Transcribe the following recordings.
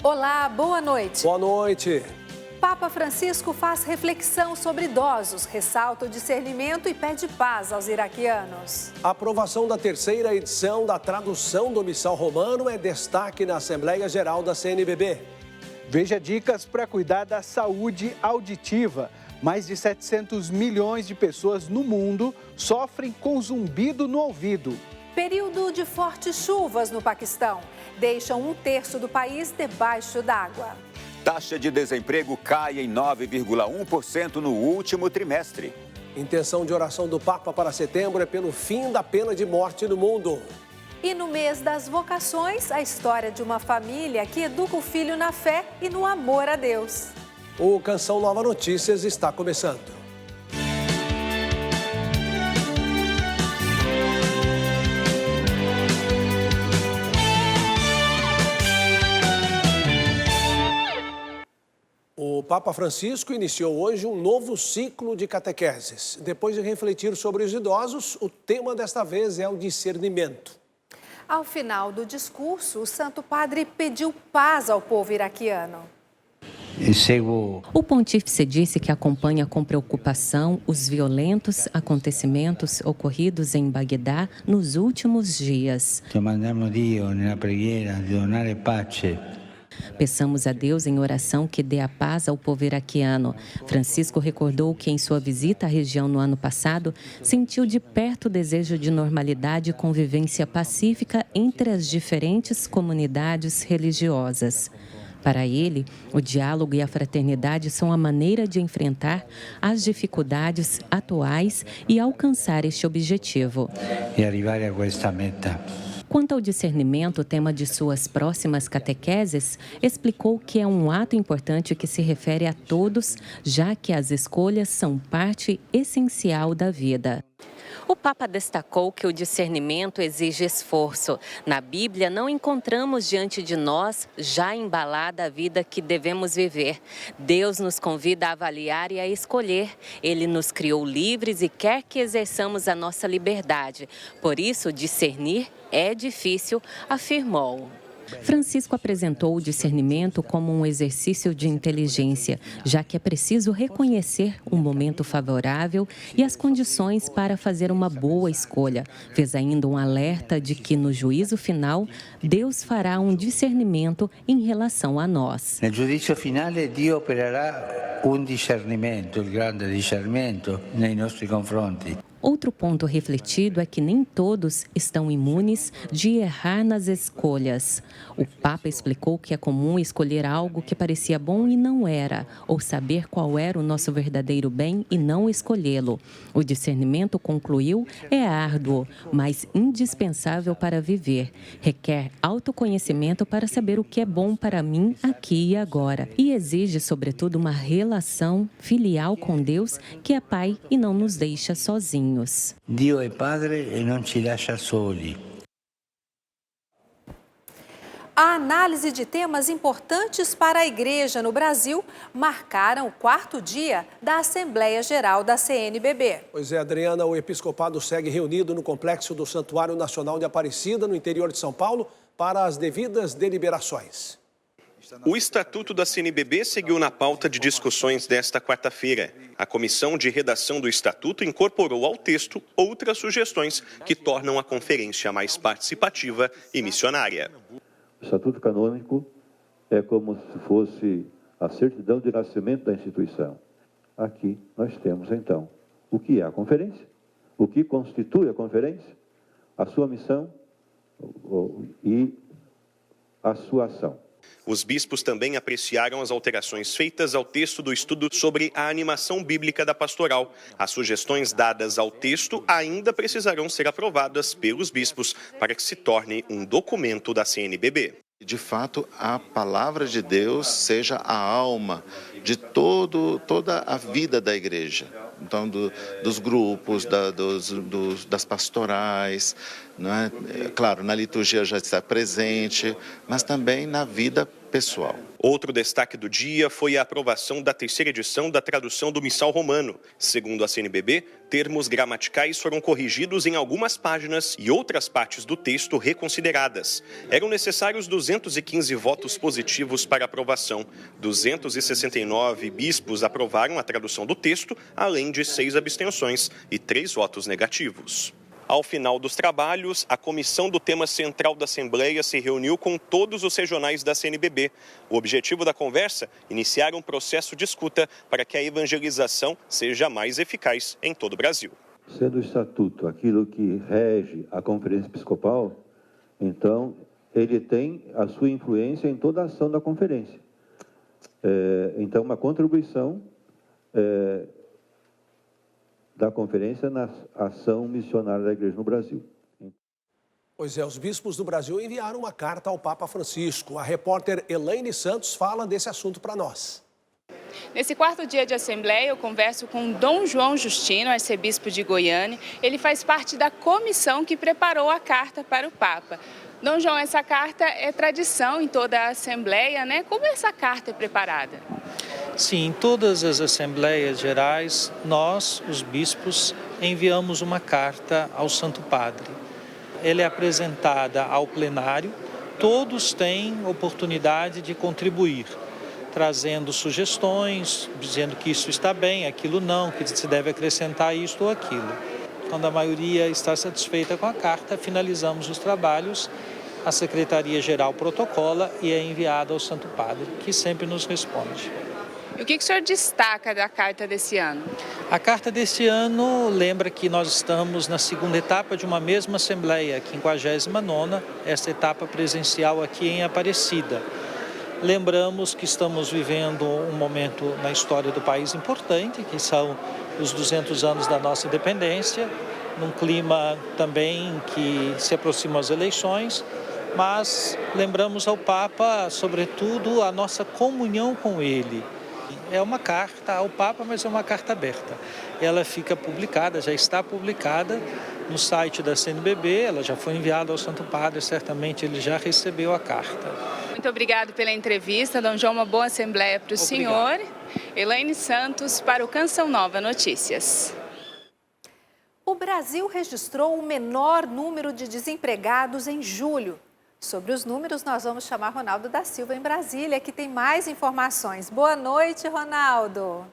Olá, boa noite. Boa noite. Papa Francisco faz reflexão sobre idosos, ressalta o discernimento e pede paz aos iraquianos. A aprovação da terceira edição da tradução do Missal Romano é destaque na Assembleia Geral da CNBB. Veja dicas para cuidar da saúde auditiva. Mais de 700 milhões de pessoas no mundo sofrem com zumbido no ouvido. Período de fortes chuvas no Paquistão deixam 1/3 do país debaixo d'água. Taxa de desemprego cai em 9,1% no último trimestre. Intenção de oração do Papa para setembro é pelo fim da pena de morte no mundo. E no mês das vocações, a história de uma família que educa o filho na fé e no amor a Deus. O Canção Nova Notícias está começando. O Papa Francisco iniciou hoje um novo ciclo de catequeses. Depois de refletir sobre os idosos, o tema desta vez é o discernimento. Ao final do discurso, o Santo Padre pediu paz ao povo iraquiano. O pontífice disse que acompanha com preocupação os violentos acontecimentos ocorridos em Bagdá nos últimos dias. Peçamos a Deus em oração que dê a paz ao povo iraquiano. Francisco recordou que em sua visita à região no ano passado, sentiu de perto o desejo de normalidade e convivência pacífica entre as diferentes comunidades religiosas. Para ele, o diálogo e a fraternidade são a maneira de enfrentar as dificuldades atuais e alcançar este objetivo. Quanto ao discernimento, tema de suas próximas catequeses, explicou que é um ato importante que se refere a todos, já que as escolhas são parte essencial da vida. O Papa destacou que o discernimento exige esforço. Na Bíblia, não encontramos diante de nós já embalada a vida que devemos viver. Deus nos convida a avaliar e a escolher. Ele nos criou livres e quer que exerçamos a nossa liberdade. Por isso, discernir é difícil, afirmou. Francisco apresentou o discernimento como um exercício de inteligência, já que é preciso reconhecer o momento favorável e as condições para fazer uma boa escolha. Fez ainda um alerta de que, no juízo final, Deus fará um discernimento em relação a nós. No juízo final, Deus operará um discernimento, o grande discernimento, nos nossos confrontos. Outro ponto refletido é que nem todos estão imunes de errar nas escolhas. O Papa explicou que é comum escolher algo que parecia bom e não era, ou saber qual era o nosso verdadeiro bem e não escolhê-lo. O discernimento, concluiu, é árduo, mas indispensável para viver. Requer autoconhecimento para saber o que é bom para mim aqui e agora. E exige, sobretudo, uma relação filial com Deus, que é Pai e não nos deixa sozinhos. Dio é Padre e não ci lascia soli. A análise de temas importantes para a Igreja no Brasil marcaram o 4º dia da Assembleia Geral da CNBB. Pois é, Adriana, o episcopado segue reunido no complexo do Santuário Nacional de Aparecida, no interior de São Paulo, para as devidas deliberações. O Estatuto da CNBB seguiu na pauta de discussões desta quarta-feira. A Comissão de Redação do Estatuto incorporou ao texto outras sugestões que tornam a conferência mais participativa e missionária. O Estatuto Canônico é como se fosse a certidão de nascimento da instituição. Aqui nós temos, então, o que é a conferência, o que constitui a conferência, a sua missão e a sua ação. Os bispos também apreciaram as alterações feitas ao texto do estudo sobre a animação bíblica da pastoral. As sugestões dadas ao texto ainda precisarão ser aprovadas pelos bispos para que se torne um documento da CNBB. De fato, a palavra de Deus seja a alma de toda a vida da igreja. Então, dos grupos, das pastorais, não é? Claro, na liturgia já está presente, mas também na vida pessoal. Outro destaque do dia foi a aprovação da 3ª edição da tradução do Missal Romano. Segundo a CNBB, termos gramaticais foram corrigidos em algumas páginas e outras partes do texto reconsideradas. Eram necessários 215 votos positivos para aprovação. 269 bispos aprovaram a tradução do texto, além de 6 abstenções e 3 votos negativos. Ao final dos trabalhos, a comissão do tema central da Assembleia se reuniu com todos os regionais da CNBB. O objetivo da conversa? Iniciar um processo de escuta para que a evangelização seja mais eficaz em todo o Brasil. Sendo o estatuto aquilo que rege a Conferência Episcopal, então ele tem a sua influência em toda a ação da conferência. Então, uma contribuição da conferência na ação missionária da Igreja no Brasil. Pois é, os bispos do Brasil enviaram uma carta ao Papa Francisco. A repórter Elaine Santos fala desse assunto para nós. Nesse 4º dia de Assembleia, eu converso com Dom João Justino, arcebispo de Goiânia. Ele faz parte da comissão que preparou a carta para o Papa. Dom João, essa carta é tradição em toda a Assembleia, né? Como essa carta é preparada? Sim, em todas as Assembleias Gerais, nós, os bispos, enviamos uma carta ao Santo Padre. Ela é apresentada ao plenário, todos têm oportunidade de contribuir, trazendo sugestões, dizendo que isso está bem, aquilo não, que se deve acrescentar isto ou aquilo. Quando a maioria está satisfeita com a carta, finalizamos os trabalhos, a Secretaria-Geral protocola e é enviada ao Santo Padre, que sempre nos responde. E o que o senhor destaca da carta desse ano? A carta desse ano lembra que nós estamos na 2ª etapa de uma mesma Assembleia, 59ª, essa etapa presencial aqui em Aparecida. Lembramos que estamos vivendo um momento na história do país importante, que são os 200 anos da nossa independência, num clima também que se aproximam as eleições, mas lembramos ao Papa, sobretudo, a nossa comunhão com ele. É uma carta ao Papa, mas é uma carta aberta. Ela fica publicada, já está publicada no site da CNBB, ela já foi enviada ao Santo Padre, certamente ele já recebeu a carta. Muito obrigado pela entrevista, Dom João, uma boa Assembleia para o senhor. Elaine Santos para o Canção Nova Notícias. O Brasil registrou o menor número de desempregados em julho. Sobre os números, nós vamos chamar Ronaldo da Silva em Brasília, que tem mais informações. Boa noite, Ronaldo.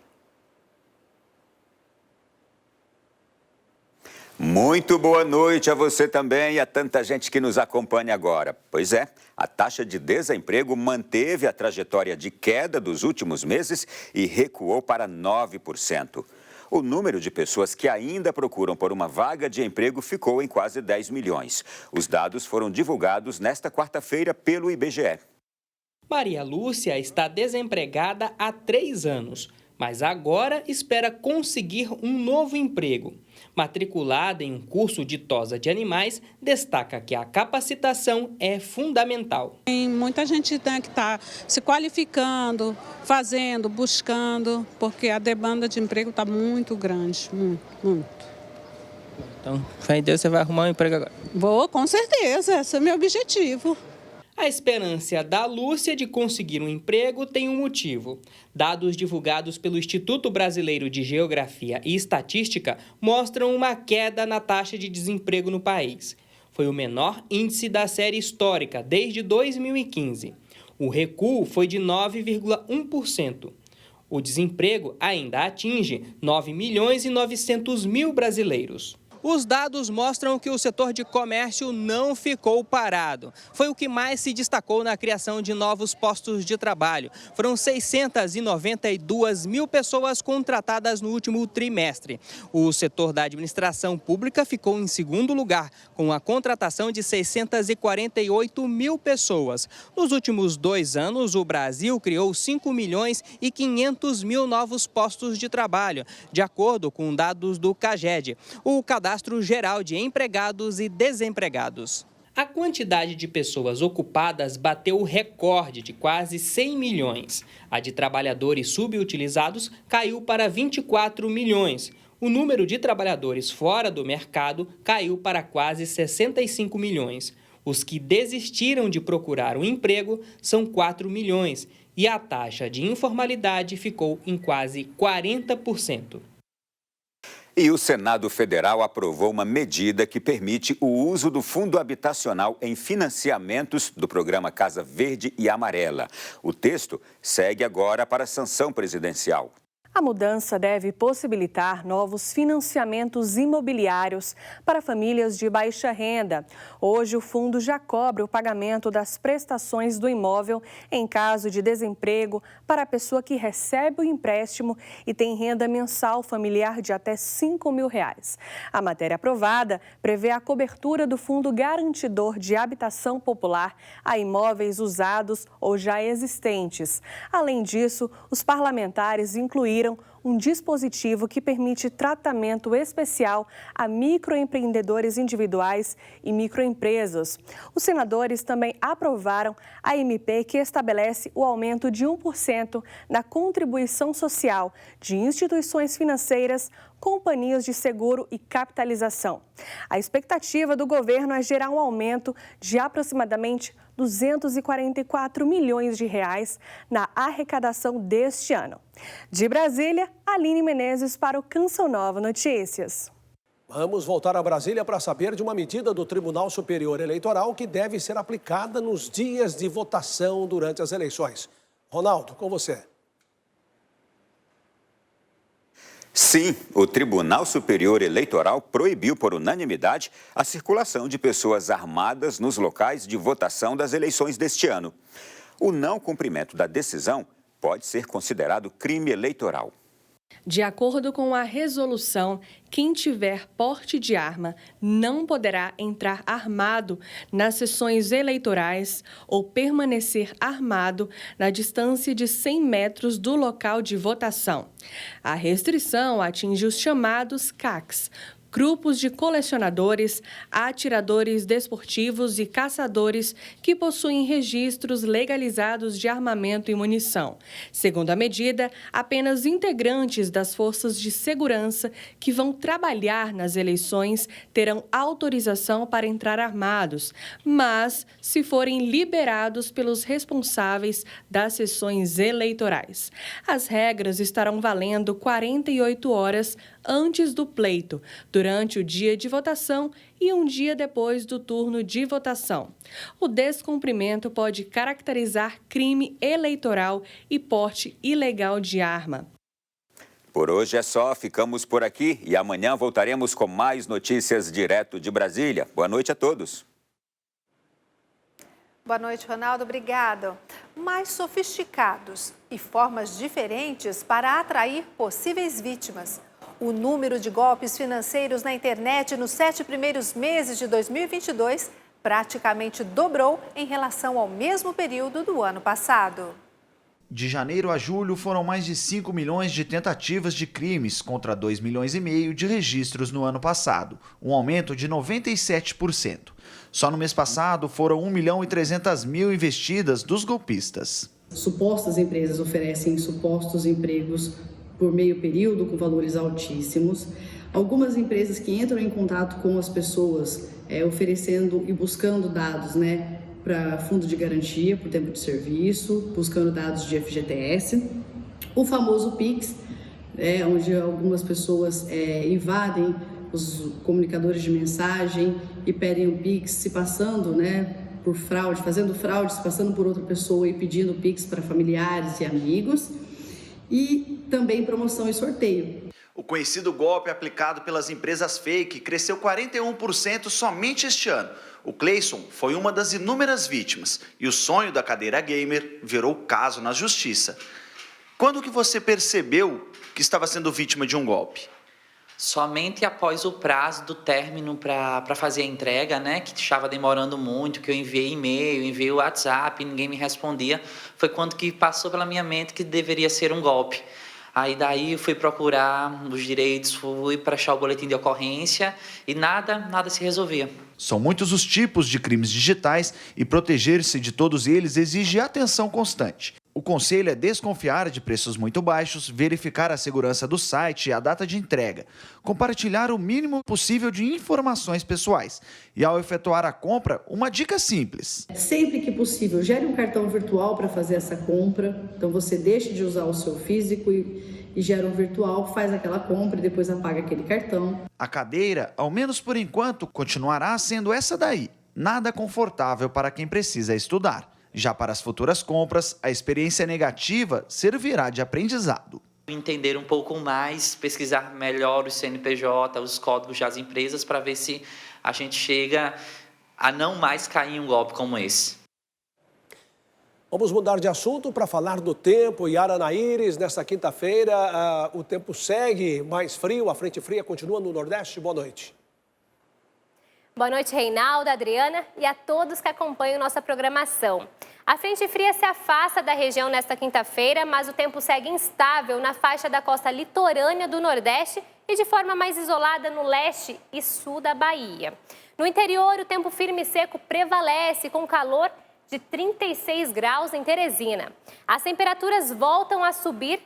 Muito boa noite a você também e a tanta gente que nos acompanha agora. Pois é, a taxa de desemprego manteve a trajetória de queda dos últimos meses e recuou para 9%. O número de pessoas que ainda procuram por uma vaga de emprego ficou em quase 10 milhões. Os dados foram divulgados nesta quarta-feira pelo IBGE. Maria Lúcia está desempregada há 3 anos, mas agora espera conseguir um novo emprego. Matriculada em um curso de tosa de animais, destaca que a capacitação é fundamental. Tem muita gente que está se qualificando, fazendo, buscando, porque a demanda de emprego está muito grande, muito. Então, fé em Deus, você vai arrumar um emprego agora? Vou, com certeza, esse é o meu objetivo. A esperança da Lúcia de conseguir um emprego tem um motivo. Dados divulgados pelo Instituto Brasileiro de Geografia e Estatística mostram uma queda na taxa de desemprego no país. Foi o menor índice da série histórica desde 2015. O recuo foi de 9,1%. O desemprego ainda atinge 9.900.000 brasileiros. Os dados mostram que o setor de comércio não ficou parado. Foi o que mais se destacou na criação de novos postos de trabalho. Foram 692 mil pessoas contratadas no último trimestre. O setor da administração pública ficou em segundo lugar, com a contratação de 648 mil pessoas. Nos últimos 2 anos, o Brasil criou 5.500.000 novos postos de trabalho, de acordo com dados do CAGED, o Cadastro Geral de Empregados e Desempregados. A quantidade de pessoas ocupadas bateu o recorde de quase 100 milhões. A de trabalhadores subutilizados caiu para 24 milhões. o número de trabalhadores fora do mercado caiu para quase 65 milhões. Os que desistiram de procurar um emprego são 4 milhões e a taxa de informalidade ficou em quase 40%. E o Senado Federal aprovou uma medida que permite o uso do Fundo Habitacional em financiamentos do programa Casa Verde e Amarela. O texto segue agora para a sanção presidencial. A mudança deve possibilitar novos financiamentos imobiliários para famílias de baixa renda. Hoje, o fundo já cobra o pagamento das prestações do imóvel em caso de desemprego para a pessoa que recebe o empréstimo e tem renda mensal familiar de até R$ 5.000. A matéria aprovada prevê a cobertura do Fundo Garantidor de Habitação Popular a imóveis usados ou já existentes. Além disso, os parlamentares incluíram um dispositivo que permite tratamento especial a microempreendedores individuais e microempresas. Os senadores também aprovaram a MP que estabelece o aumento de 1% na contribuição social de instituições financeiras, companhias de seguro e capitalização. A expectativa do governo é gerar um aumento de aproximadamente 244 milhões de reais na arrecadação deste ano. De Brasília, Aline Menezes para o Canção Nova Notícias. Vamos voltar a Brasília para saber de uma medida do Tribunal Superior Eleitoral que deve ser aplicada nos dias de votação durante as eleições. Ronaldo, com você. Sim, o Tribunal Superior Eleitoral proibiu por unanimidade a circulação de pessoas armadas nos locais de votação das eleições deste ano. O não cumprimento da decisão pode ser considerado crime eleitoral. De acordo com a resolução, quem tiver porte de arma não poderá entrar armado nas sessões eleitorais ou permanecer armado na distância de 100 metros do local de votação. A restrição atinge os chamados CACs, grupos de colecionadores, atiradores desportivos e caçadores que possuem registros legalizados de armamento e munição. Segundo a medida, apenas integrantes das forças de segurança que vão trabalhar nas eleições terão autorização para entrar armados, mas se forem liberados pelos responsáveis das sessões eleitorais. As regras estarão valendo 48 horas antes do pleito, durante o dia de votação e um dia depois do turno de votação. O descumprimento pode caracterizar crime eleitoral e porte ilegal de arma. Por hoje é só, ficamos por aqui e amanhã voltaremos com mais notícias direto de Brasília. Boa noite a todos. Boa noite, Ronaldo. Obrigada. Mais sofisticados e formas diferentes para atrair possíveis vítimas. O número de golpes financeiros na internet nos 7 primeiros meses de 2022 praticamente dobrou em relação ao mesmo período do ano passado. De janeiro a julho, foram mais de 5 milhões de tentativas de crimes contra 2,5 milhões de registros no ano passado, um aumento de 97%. Só no mês passado, foram 1.300.000 investidas dos golpistas. Supostas empresas oferecem supostos empregos por meio período com valores altíssimos. Algumas empresas que entram em contato com as pessoas oferecendo e buscando dados para fundo de garantia por tempo de serviço, buscando dados de FGTS. O famoso Pix, onde algumas pessoas invadem os comunicadores de mensagem e pedem o Pix se passando por fraude, fazendo fraude, se passando por outra pessoa e pedindo Pix para familiares e amigos. E também promoção e sorteio. O conhecido golpe aplicado pelas empresas fake cresceu 41% somente este ano. O Cleison foi uma das inúmeras vítimas e o sonho da cadeira gamer virou caso na justiça. Quando que você percebeu que estava sendo vítima de um golpe? Somente após o prazo do término para fazer a entrega, que estava demorando muito, que eu enviei e-mail, enviei o WhatsApp, ninguém me respondia, foi quando que passou pela minha mente que deveria ser um golpe. Aí daí eu fui procurar os direitos, fui para achar o boletim de ocorrência e nada se resolvia. São muitos os tipos de crimes digitais e proteger-se de todos eles exige atenção constante. O conselho é desconfiar de preços muito baixos, verificar a segurança do site e a data de entrega, compartilhar o mínimo possível de informações pessoais e, ao efetuar a compra, uma dica simples. Sempre que possível, gere um cartão virtual para fazer essa compra. Então você deixa de usar o seu físico e gera um virtual, faz aquela compra e depois apaga aquele cartão. A cadeira, ao menos por enquanto, continuará sendo essa daí, nada confortável para quem precisa estudar. Já para as futuras compras, a experiência negativa servirá de aprendizado. Entender um pouco mais, pesquisar melhor o CNPJ, os códigos das empresas, para ver se a gente chega a não mais cair em um golpe como esse. Vamos mudar de assunto para falar do tempo. Yara Naires, nesta quinta-feira, o tempo segue mais frio, a frente fria continua no Nordeste. Boa noite. Boa noite, Reinaldo, Adriana e a todos que acompanham nossa programação. A frente fria se afasta da região nesta quinta-feira, mas o tempo segue instável na faixa da costa litorânea do Nordeste e de forma mais isolada no leste e sul da Bahia. No interior, o tempo firme e seco prevalece, com calor de 36 graus em Teresina. As temperaturas voltam a subir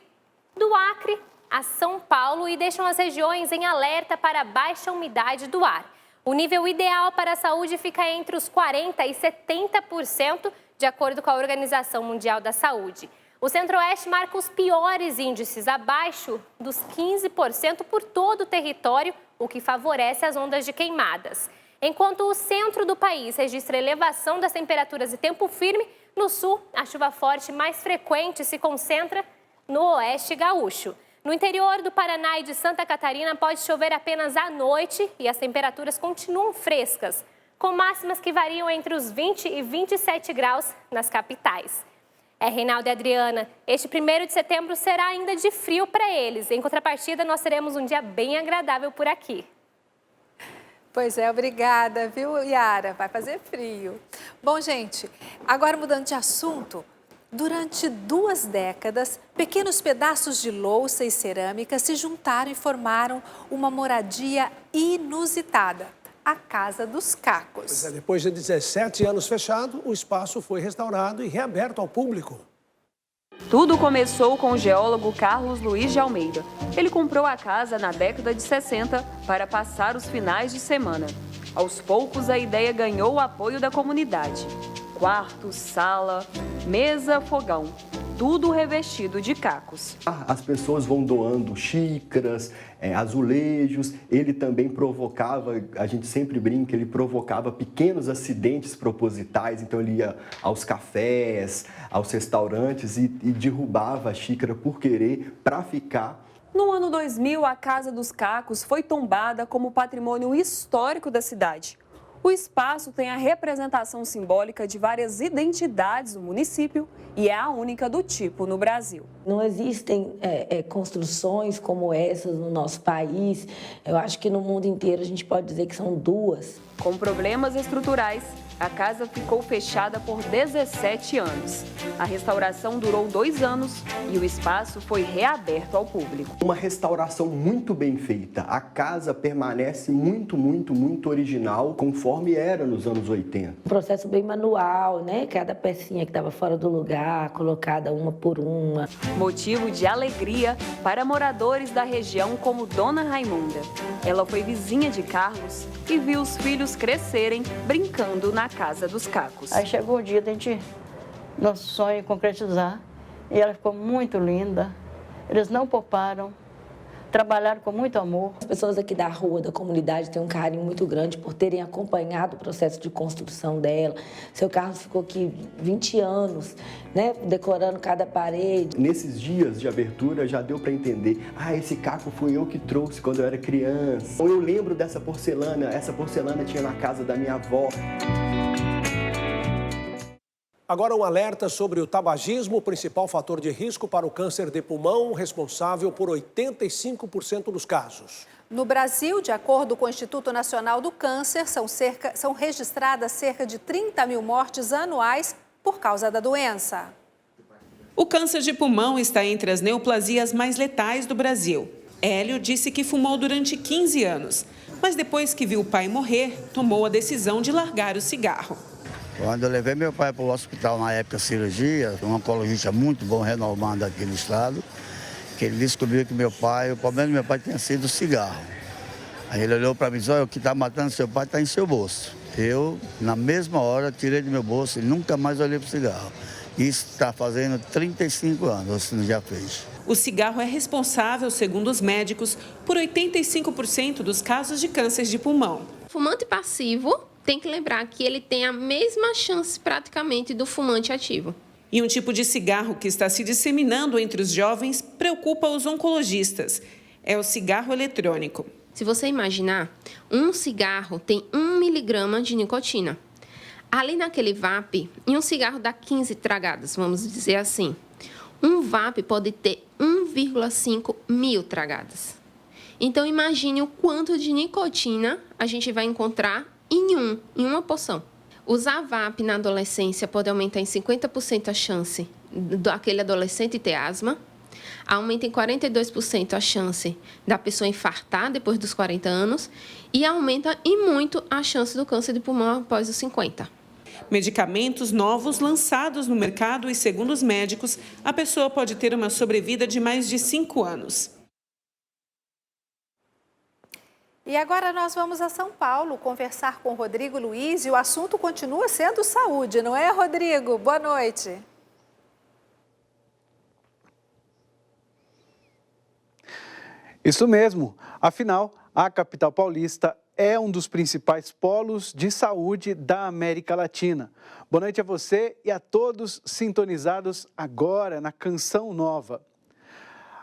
do Acre a São Paulo e deixam as regiões em alerta para baixa umidade do ar. O nível ideal para a saúde fica entre os 40% e 70%, de acordo com a Organização Mundial da Saúde. O Centro-Oeste marca os piores índices, abaixo dos 15% por todo o território, o que favorece as ondas de queimadas. Enquanto o centro do país registra elevação das temperaturas e tempo firme, no sul, a chuva forte mais frequente se concentra no oeste gaúcho. No interior do Paraná e de Santa Catarina pode chover apenas à noite e as temperaturas continuam frescas, com máximas que variam entre os 20 e 27 graus nas capitais. Reinaldo e Adriana, este 1º de setembro será ainda de frio para eles. Em contrapartida, nós teremos um dia bem agradável por aqui. Pois é, obrigada, viu, Yara? Vai fazer frio. Bom, gente, agora mudando de assunto. Durante 2 décadas, pequenos pedaços de louça e cerâmica se juntaram e formaram uma moradia inusitada, a Casa dos Cacos. Pois é, depois de 17 anos fechado, o espaço foi restaurado e reaberto ao público. Tudo começou com o geólogo Carlos Luiz de Almeida. Ele comprou a casa na década de 60 para passar os finais de semana. Aos poucos, a ideia ganhou o apoio da comunidade. Quarto, sala, mesa, fogão, tudo revestido de cacos. As pessoas vão doando xícaras, azulejos. Ele também provocava, a gente sempre brinca, ele provocava pequenos acidentes propositais. Então ele ia aos cafés, aos restaurantes e derrubava a xícara por querer, para ficar. No ano 2000, a Casa dos Cacos foi tombada como patrimônio histórico da cidade. O espaço tem a representação simbólica de várias identidades do município e é a única do tipo no Brasil. Não existem construções como essas no nosso país. Eu acho que no mundo inteiro a gente pode dizer que são 2. Com problemas estruturais, a casa ficou fechada por 17 anos. A restauração durou 2 anos e o espaço foi reaberto ao público. Uma restauração muito bem feita. A casa permanece muito original, conforme era nos anos 80. Um processo bem manual, né? Cada pecinha que estava fora do lugar, colocada uma por uma. Motivo de alegria para moradores da região como Dona Raimunda. Ela foi vizinha de Carlos e viu os filhos crescerem brincando na Casa dos Cacos. Aí chegou o dia da gente, nosso sonho concretizar, e ela ficou muito linda. Eles não pouparam, trabalharam com muito amor. As pessoas aqui da rua, da comunidade, têm um carinho muito grande por terem acompanhado o processo de construção dela. Seu Carlos ficou aqui 20 anos, né, decorando cada parede. Nesses dias de abertura já deu para entender, esse caco foi eu que trouxe quando eu era criança. Ou eu lembro dessa porcelana, essa porcelana tinha na casa da minha avó. Agora um alerta sobre o tabagismo, o principal fator de risco para o câncer de pulmão, responsável por 85% dos casos. No Brasil, de acordo com o Instituto Nacional do Câncer, são registradas cerca de 30 mil mortes anuais por causa da doença. O câncer de pulmão está entre as neoplasias mais letais do Brasil. Hélio disse que fumou durante 15 anos, mas depois que viu o pai morrer, tomou a decisão de largar o cigarro. Quando eu levei meu pai para o hospital, na época cirurgia, um oncologista muito bom, renomado aqui no estado, que ele descobriu que meu pai, o problema do meu pai tinha sido o cigarro. Aí ele olhou para mim e disse, olha, o que está matando seu pai está em seu bolso. Eu, na mesma hora, tirei do meu bolso e nunca mais olhei para o cigarro. Isso está fazendo 35 anos, se não já fez. O cigarro é responsável, segundo os médicos, por 85% dos casos de câncer de pulmão. Fumante passivo tem que lembrar que ele tem a mesma chance praticamente do fumante ativo. E um tipo de cigarro que está se disseminando entre os jovens preocupa os oncologistas. É o cigarro eletrônico. Se você imaginar, um cigarro tem 1 miligrama de nicotina. Ali naquele vape, em um cigarro dá 15 tragadas, vamos dizer assim. Um vape pode ter 1,5 mil tragadas. Então imagine o quanto de nicotina a gente vai encontrar em uma porção. Usar vape na adolescência pode aumentar em 50% a chance daquele adolescente ter asma, aumenta em 42% a chance da pessoa infartar depois dos 40 anos e aumenta em muito a chance do câncer de pulmão após os 50. Medicamentos novos lançados no mercado e, segundo os médicos, a pessoa pode ter uma sobrevida de mais de 5 anos. E agora nós vamos a São Paulo conversar com o Rodrigo Luiz e o assunto continua sendo saúde, não é, Rodrigo? Boa noite. Isso mesmo. Afinal, a capital paulista é um dos principais polos de saúde da América Latina. Boa noite a você e a todos sintonizados agora na Canção Nova.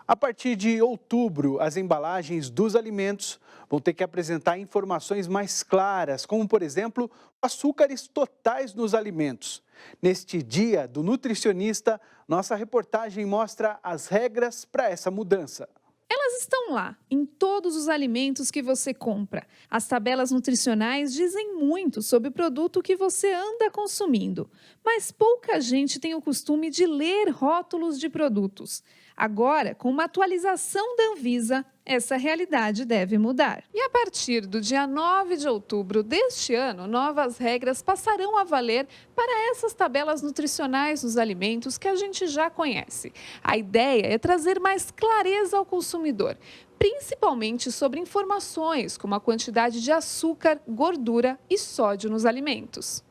A partir de outubro, as embalagens dos alimentos vão ter que apresentar informações mais claras, como, por exemplo, açúcares totais nos alimentos. Neste Dia do Nutricionista, nossa reportagem mostra as regras para essa mudança. Elas estão lá, em todos os alimentos que você compra. As tabelas nutricionais dizem muito sobre o produto que você anda consumindo, mas pouca gente tem o costume de ler rótulos de produtos. Agora, com uma atualização da Anvisa, essa realidade deve mudar. E a partir do dia 9 de outubro deste ano, novas regras passarão a valer para essas tabelas nutricionais dos alimentos que a gente já conhece. A ideia é trazer mais clareza ao consumidor, principalmente sobre informações como a quantidade de açúcar, gordura e sódio nos alimentos.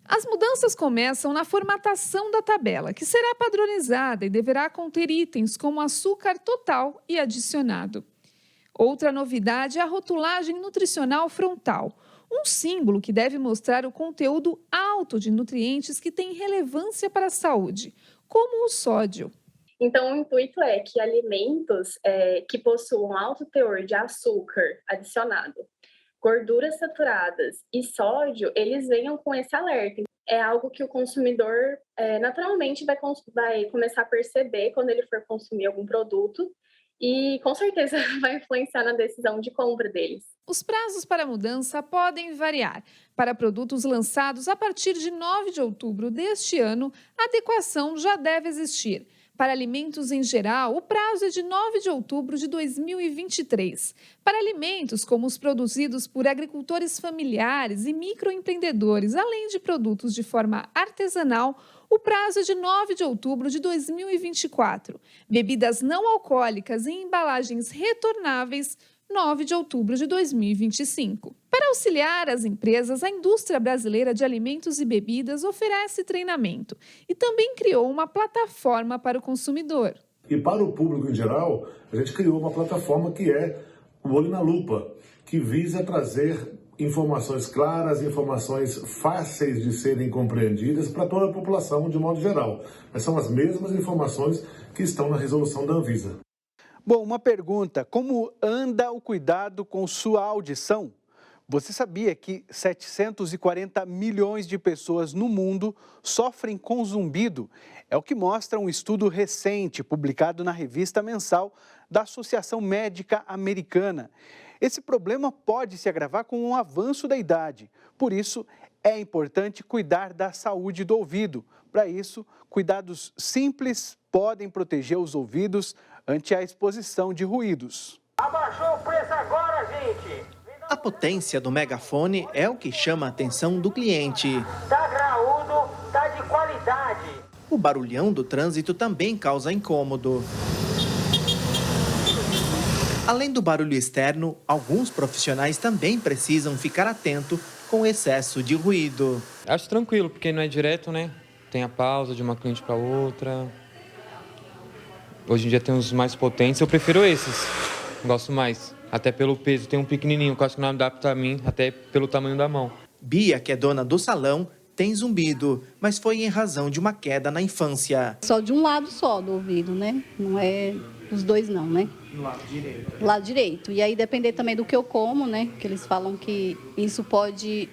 As mudanças começam na formatação da tabela, que será padronizada e deverá conter itens como açúcar total e adicionado. Outra novidade é a rotulagem nutricional frontal, um símbolo que deve mostrar o conteúdo alto de nutrientes que têm relevância para a saúde, como o sódio. Então, o intuito é que alimentos que possuam alto teor de açúcar adicionado, gorduras saturadas e sódio, eles venham com esse alerta. É algo que o consumidor naturalmente vai começar a perceber quando ele for consumir algum produto e com certeza vai influenciar na decisão de compra deles. Os prazos para a mudança podem variar. Para produtos lançados a partir de 9 de outubro deste ano, a adequação já deve existir. Para alimentos em geral, o prazo é de 9 de outubro de 2023. Para alimentos como os produzidos por agricultores familiares e microempreendedores, além de produtos de forma artesanal, o prazo é de 9 de outubro de 2024. Bebidas não alcoólicas em embalagens retornáveis, 9 de outubro de 2025. Para auxiliar as empresas, a indústria brasileira de alimentos e bebidas oferece treinamento e também criou uma plataforma para o consumidor. E para o público em geral, a gente criou uma plataforma que é o Olho na Lupa, que visa trazer informações claras, informações fáceis de serem compreendidas para toda a população de modo geral. Mas são as mesmas informações que estão na resolução da Anvisa. Bom, uma pergunta: como anda o cuidado com sua audição? Você sabia que 740 milhões de pessoas no mundo sofrem com zumbido? É o que mostra um estudo recente publicado na revista mensal da Associação Médica Americana. Esse problema pode se agravar com o avanço da idade. Por isso, é importante cuidar da saúde do ouvido. Para isso, cuidados simples podem proteger os ouvidos ante a exposição de ruídos. Abaixou o preço agora, gente! A potência do megafone é o que chama a atenção do cliente. Tá graúdo O barulhão do trânsito também causa incômodo. Além do barulho externo, alguns profissionais também precisam ficar atento com o excesso de ruído. Acho tranquilo, porque não é direto, né? Tem a pausa de uma cliente para outra. Hoje em dia tem uns mais potentes, eu prefiro esses. Gosto mais. Até pelo peso, tem um pequenininho que eu acho que não adapta a mim, até pelo tamanho da mão. Bia, que é dona do salão, tem zumbido, mas foi em razão de uma queda na infância. Só de um lado só do ouvido, né? Não é os dois não, né? No lado direito. Lado direito. E aí depender também do que eu como, né? Que eles falam que isso pode...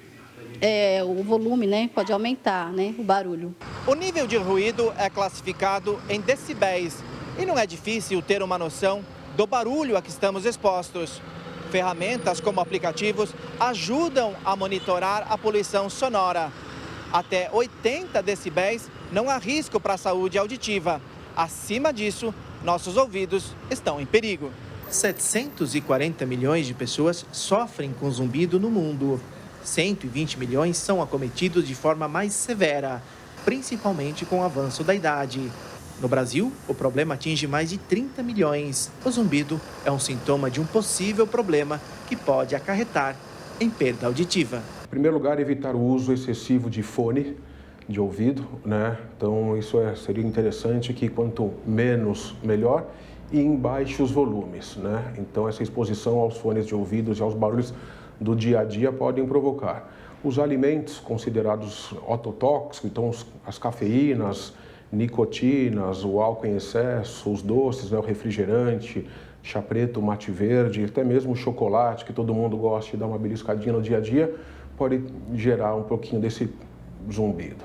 o volume, né? Pode aumentar, né? O barulho. O nível de ruído é classificado em decibéis. E não é difícil ter uma noção do barulho a que estamos expostos. Ferramentas como aplicativos ajudam a monitorar a poluição sonora. Até 80 decibéis não há risco para a saúde auditiva. Acima disso, nossos ouvidos estão em perigo. 740 milhões de pessoas sofrem com zumbido no mundo. 120 milhões são acometidos de forma mais severa, principalmente com o avanço da idade. No Brasil, o problema atinge mais de 30 milhões. O zumbido é um sintoma de um possível problema que pode acarretar em perda auditiva. Em primeiro lugar, evitar o uso excessivo de fone de ouvido, né? Então, isso seria interessante que quanto menos, melhor, e em baixos volumes, né? Então, essa exposição aos fones de ouvidos e aos barulhos do dia a dia podem provocar. Os alimentos considerados ototóxicos, então as cafeínas, nicotinas, o álcool em excesso, os doces, né, o refrigerante, chá preto, mate verde, até mesmo o chocolate, que todo mundo gosta de dar uma beliscadinha no dia a dia, pode gerar um pouquinho desse zumbido.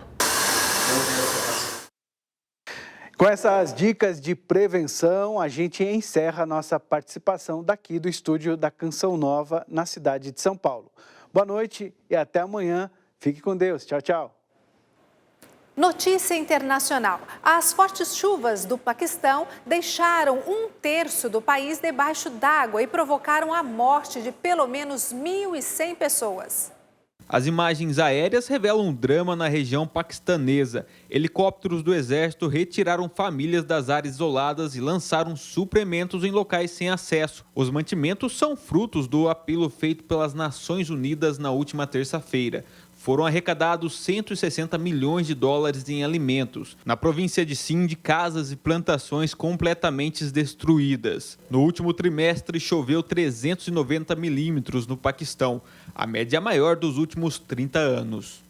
Com essas dicas de prevenção, a gente encerra a nossa participação daqui do estúdio da Canção Nova, na cidade de São Paulo. Boa noite e até amanhã. Fique com Deus. Tchau, tchau. Notícia internacional. As fortes chuvas do Paquistão deixaram 1/3 do país debaixo d'água e provocaram a morte de pelo menos 1.100 pessoas. As imagens aéreas revelam um drama na região paquistanesa. Helicópteros do exército retiraram famílias das áreas isoladas e lançaram suprimentos em locais sem acesso. Os mantimentos são frutos do apelo feito pelas Nações Unidas na última terça-feira. Foram arrecadados 160 milhões de dólares em alimentos. Na província de Sindh, casas e plantações completamente destruídas. No último trimestre, choveu 390 milímetros no Paquistão, a média maior dos últimos 30 anos.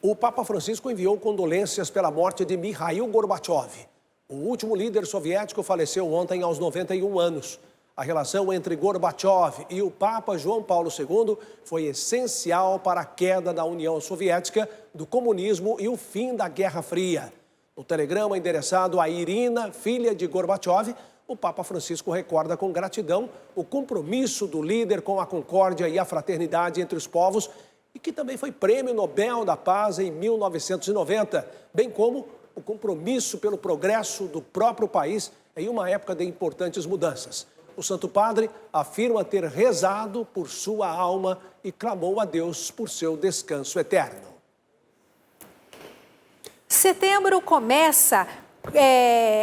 O Papa Francisco enviou condolências pela morte de Mikhail Gorbachev. O último líder soviético faleceu ontem aos 91 anos. A relação entre Gorbachev e o Papa João Paulo II foi essencial para a queda da União Soviética, do comunismo e o fim da Guerra Fria. No telegrama endereçado a Irina, filha de Gorbachev, o Papa Francisco recorda com gratidão o compromisso do líder com a concórdia e a fraternidade entre os povos e que também foi Prêmio Nobel da Paz em 1990, bem como o compromisso pelo progresso do próprio país em uma época de importantes mudanças. O Santo Padre afirma ter rezado por sua alma e clamou a Deus por seu descanso eterno. Setembro começa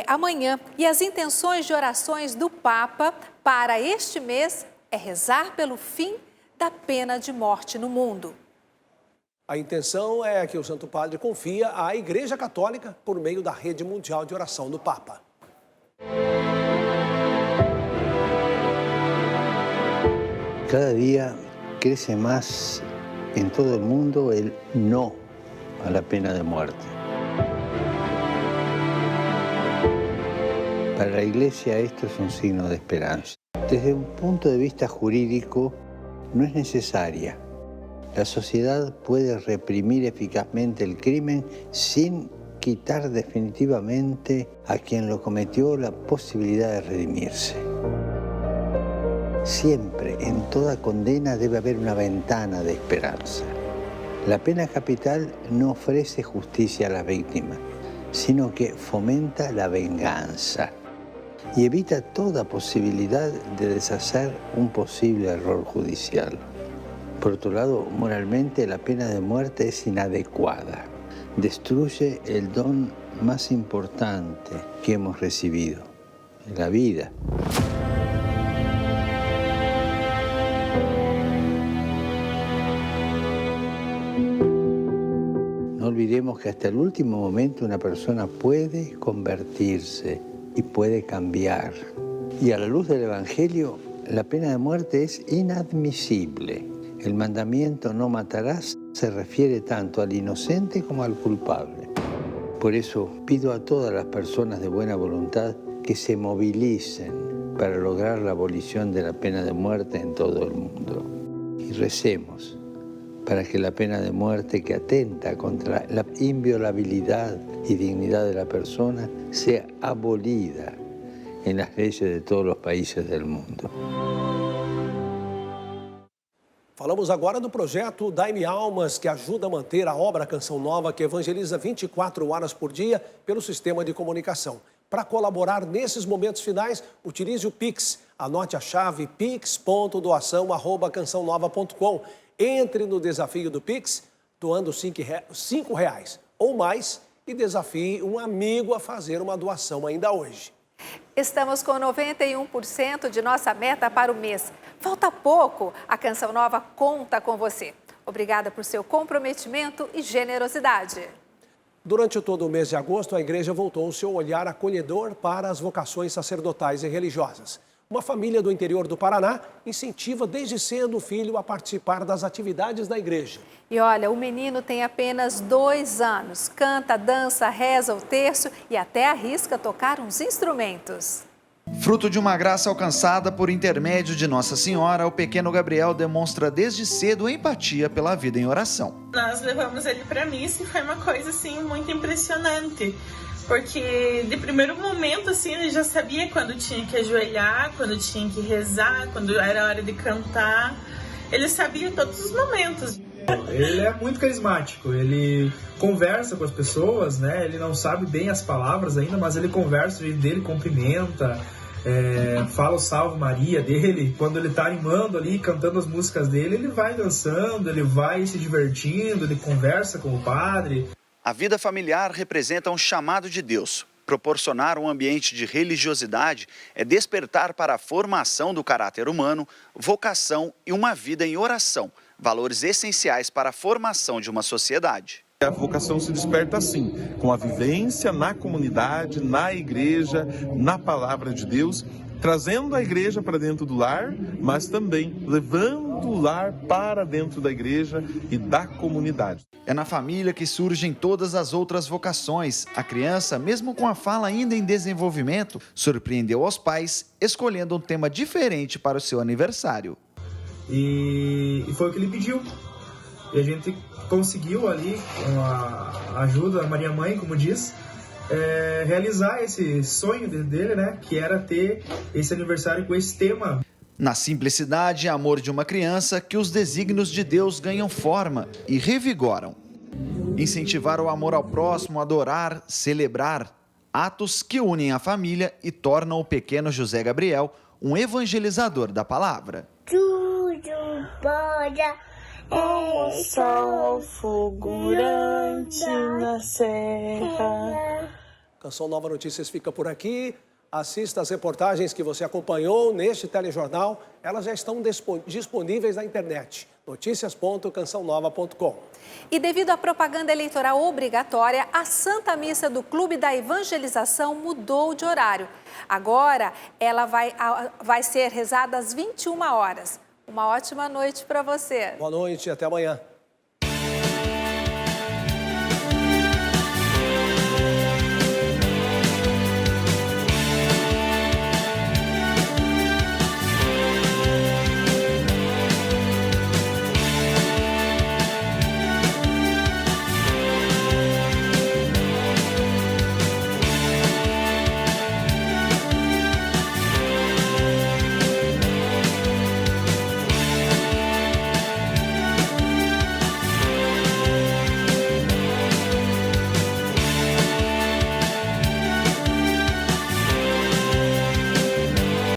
amanhã e as intenções de orações do Papa para este mês é rezar pelo fim da pena de morte no mundo. A intenção é que o Santo Padre confia à Igreja Católica por meio da Rede Mundial de Oração do Papa. Cada día crece más en todo el mundo el no a la pena de muerte. Para la Iglesia esto es un signo de esperanza. Desde un punto de vista jurídico no es necesaria. La sociedad puede reprimir eficazmente el crimen sin quitar definitivamente a quien lo cometió la posibilidad de redimirse. Siempre, en toda condena, debe haber una ventana de esperanza. La pena capital no ofrece justicia a la víctima, sino que fomenta la venganza y evita toda posibilidad de deshacer un posible error judicial. Por otro lado, moralmente la pena de muerte es inadecuada. destruye el don más importante que hemos recibido, la vida. No olvidemos que hasta el último momento una persona puede convertirse y puede cambiar. Y a la luz del Evangelio, la pena de muerte es inadmisible. El mandamiento no matarás se refiere tanto al inocente como al culpable. Por eso pido a todas las personas de buena voluntad que se movilicen para lograr la abolición de la pena de muerte en todo el mundo. Y recemos para que la pena de muerte que atenta contra la inviolabilidad y dignidad de la persona sea abolida em las leis de todos os países do mundo. Falamos agora do projeto Dai-me Almas, que ajuda a manter a obra Canção Nova, que evangeliza 24 horas por dia pelo sistema de comunicação. Para colaborar nesses momentos finais, utilize o Pix. Anote a chave pix.doação@cançãonova.com. Entre no desafio do Pix, doando R$5 ou mais e desafie um amigo a fazer uma doação ainda hoje. Estamos com 91% de nossa meta para o mês. Falta pouco, a Canção Nova conta com você. Obrigada por seu comprometimento e generosidade. Durante todo o mês de agosto, a igreja voltou o seu olhar acolhedor para as vocações sacerdotais e religiosas. Uma família do interior do Paraná incentiva desde cedo o filho a participar das atividades da igreja. E olha, o menino tem apenas 2 anos. Canta, dança, reza o terço e até arrisca tocar uns instrumentos. Fruto de uma graça alcançada por intermédio de Nossa Senhora, o pequeno Gabriel demonstra desde cedo empatia pela vida em oração. Nós levamos ele para a missa e foi uma coisa assim muito impressionante. Porque de primeiro momento, assim, ele já sabia quando tinha que ajoelhar, quando tinha que rezar, quando era hora de cantar. Ele sabia todos os momentos. Ele é muito carismático, ele conversa com as pessoas, né? Ele não sabe bem as palavras ainda, mas ele conversa, o jeito dele cumprimenta, fala o Salve Maria dele. Quando ele tá animando ali, cantando as músicas dele, ele vai dançando, ele vai se divertindo, ele conversa com o padre. A vida familiar representa um chamado de Deus. Proporcionar um ambiente de religiosidade é despertar para a formação do caráter humano, vocação e uma vida em oração, valores essenciais para a formação de uma sociedade. A vocação se desperta assim, com a vivência na comunidade, na igreja, na palavra de Deus, trazendo a igreja para dentro do lar, mas também levando o lar para dentro da igreja e da comunidade. É na família que surgem todas as outras vocações. A criança, mesmo com a fala ainda em desenvolvimento, surpreendeu aos pais, escolhendo um tema diferente para o seu aniversário. E foi o que ele pediu. E a gente conseguiu ali, com a ajuda da Maria Mãe, como diz, realizar esse sonho dele, né? Que era ter esse aniversário com esse tema. Na simplicidade e amor de uma criança que os desígnios de Deus ganham forma e revigoram. Incentivar o amor ao próximo, adorar, celebrar, atos que unem a família e tornam o pequeno José Gabriel um evangelizador da palavra. Tudo pode, é sol fulgurante na serra. Canção Nova Notícias fica por aqui. Assista as reportagens que você acompanhou neste telejornal. Elas já estão disponíveis na internet. Noticias.cançãonova.com. E devido à propaganda eleitoral obrigatória, a Santa Missa do Clube da Evangelização mudou de horário. Agora, ela vai ser rezada às 21 horas. Uma ótima noite para você. Boa noite e até amanhã.